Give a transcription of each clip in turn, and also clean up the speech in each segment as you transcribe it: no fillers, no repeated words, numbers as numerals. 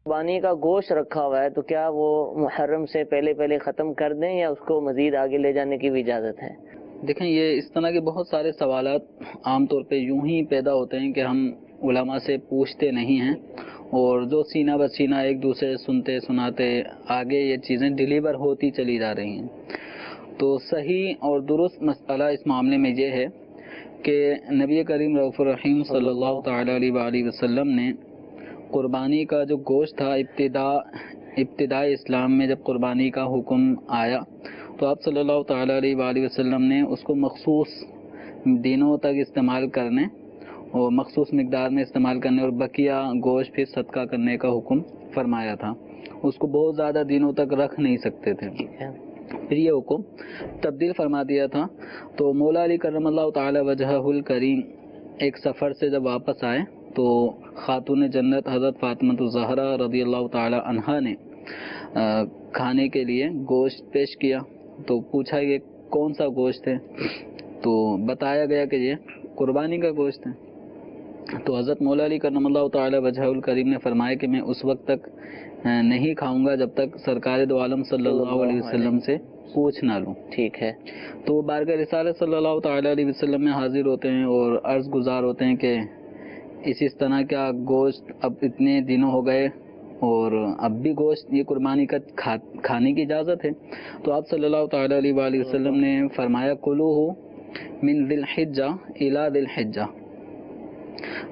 قربانی کا گوشت رکھا ہوا ہے تو کیا وہ محرم سے پہلے پہلے ختم کر دیں یا اس کو مزید آگے لے جانے کی بھی اجازت ہے؟ دیکھیں، یہ اس طرح کے بہت سارے سوالات عام طور پہ یوں ہی پیدا ہوتے ہیں کہ ہم علماء سے پوچھتے نہیں ہیں، اور جو سینہ بہ سینہ ایک دوسرے سنتے سناتے آگے یہ چیزیں ڈیلیور ہوتی چلی جا رہی ہیں۔ تو صحیح اور درست مسئلہ اس معاملے میں یہ ہے کہ نبی کریم رؤوف الرحیم صلی اللہ تعالیٰ علیہ وآلہ وسلم نے قربانی کا جو گوشت تھا، ابتدائی اسلام میں جب قربانی کا حکم آیا تو آپ صلی اللہ تعالیٰ علیہ وآلہ وسلم نے اس کو مخصوص دنوں تک استعمال کرنے اور مخصوص مقدار میں استعمال کرنے اور بقیہ گوشت پھر صدقہ کرنے کا حکم فرمایا تھا۔ اس کو بہت زیادہ دنوں تک رکھ نہیں سکتے تھے، پھر یہ حکم تبدیل فرما دیا تھا۔ تو مولا علی کرم اللہ تعالی وجہہ الکریم ایک سفر سے جب واپس آئے تو خاتون جنت حضرت فاطمہ الزہرا رضی اللہ تعالی عنہا نے کھانے کے لیے گوشت پیش کیا، تو پوچھا کہ کون سا گوشت ہے، تو بتایا گیا کہ یہ قربانی کا گوشت ہے۔ تو حضرت مولا علی کرم اللہ تعالی وجہہ الکریم نے فرمایا کہ میں اس وقت تک نہیں کھاؤں گا جب تک سرکار دو عالم صلی اللہ علیہ وسلم سے پوچھ نہ لوں۔ ٹھیک ہے۔ تو بارگاہ رسالت صلی اللہ تعالی علیہ وسلم میں حاضر ہوتے ہیں اور عرض گزار ہوتے ہیں کہ اس طرح کا گوشت اب اتنے دنوں ہو گئے اور اب بھی گوشت یہ قربانی کا کھانے کی اجازت ہے؟ تو آپ صلی اللہ تعالی علیہ وآلہ وسلم نے فرمایا کلوہ من ذی الحجہ الی ذی الحجہ،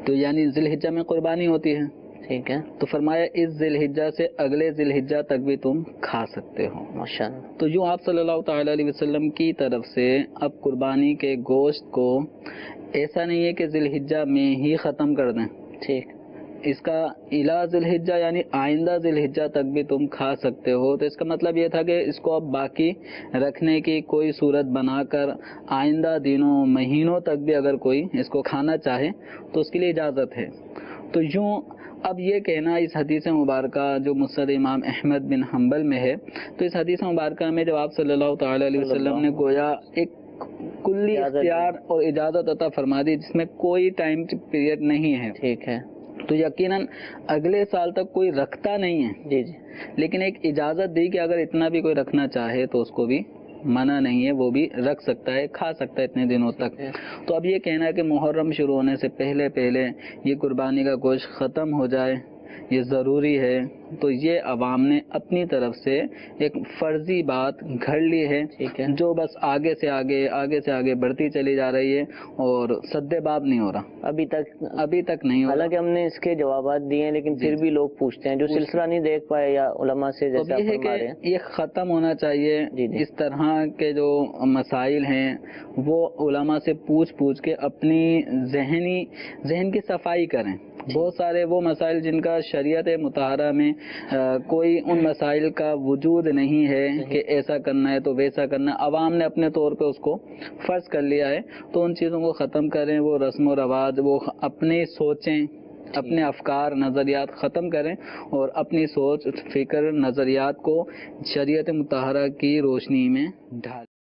تو یعنی ذی الحجہ میں قربانی ہوتی ہے، ٹھیک ہے، تو فرمایا اس ذی الحجہ سے اگلے ذی الحجہ تک بھی تم کھا سکتے ہو۔ ماشاءاللہ۔ تو یوں آپ صلی اللہ تعالی علیہ وسلم کی طرف سے اب قربانی کے گوشت کو ایسا نہیں ہے کہ ذی الحجہ میں ہی ختم کر دیں، ٹھیک، اس کا الی ذی الحجہ یعنی آئندہ ذی الحجہ تک بھی تم کھا سکتے ہو۔ تو اس کا مطلب یہ تھا کہ اس کو اب باقی رکھنے کی کوئی صورت بنا کر آئندہ دنوں مہینوں تک بھی اگر کوئی اس کو کھانا چاہے تو اس کے لیے اجازت ہے۔ تو یوں اب یہ کہنا اس حدیث مبارکہ جو مسند امام احمد بن حنبل میں ہے، تو اس حدیث مبارکہ میں جب آپ صلی اللہ تعالی علیہ وسلم نے گویا ایک کلی اختیار اور اجازت عطا فرما دی جس میں کوئی ٹائم پیریڈ نہیں ہے، ٹھیک ہے، تو یقیناً اگلے سال تک کوئی رکھتا نہیں ہے، جی جی، لیکن ایک اجازت دی کہ اگر اتنا بھی کوئی رکھنا چاہے تو اس کو بھی منع نہیں ہے، وہ بھی رکھ سکتا ہے، کھا سکتا ہے اتنے دنوں تک۔ تو اب یہ کہنا ہے کہ محرم شروع ہونے سے پہلے پہلے یہ قربانی کا گوشت ختم ہو جائے یہ ضروری ہے، تو یہ عوام نے اپنی طرف سے ایک فرضی بات گھڑ لی ہے جو بس آگے سے آگے بڑھتی چلی جا رہی ہے اور سد باب نہیں ہو رہا، ابھی تک نہیں ہو رہا۔ حالانکہ ہم نے اس کے جوابات دیے ہیں لیکن پھر بھی لوگ پوچھتے ہیں جو سلسلہ نہیں دیکھ پائے یا علماء سے جیسا یہ ہے فرما رہے ہیں۔ کہ یہ ختم ہونا چاہیے، اس طرح کے جو مسائل ہیں وہ علماء سے پوچھ کے اپنی ذہن کی صفائی کریں۔ بہت سارے وہ مسائل جن کا شریعت مطہرہ میں کوئی ان مسائل کا وجود نہیں ہے کہ ایسا کرنا ہے تو ویسا کرنا، عوام نے اپنے طور پہ اس کو فرض کر لیا ہے، تو ان چیزوں کو ختم کریں، وہ رسم و رواج، وہ اپنی سوچیں، اپنے افکار نظریات ختم کریں اور اپنی سوچ فکر نظریات کو شریعت مطہرہ کی روشنی میں ڈھالیں۔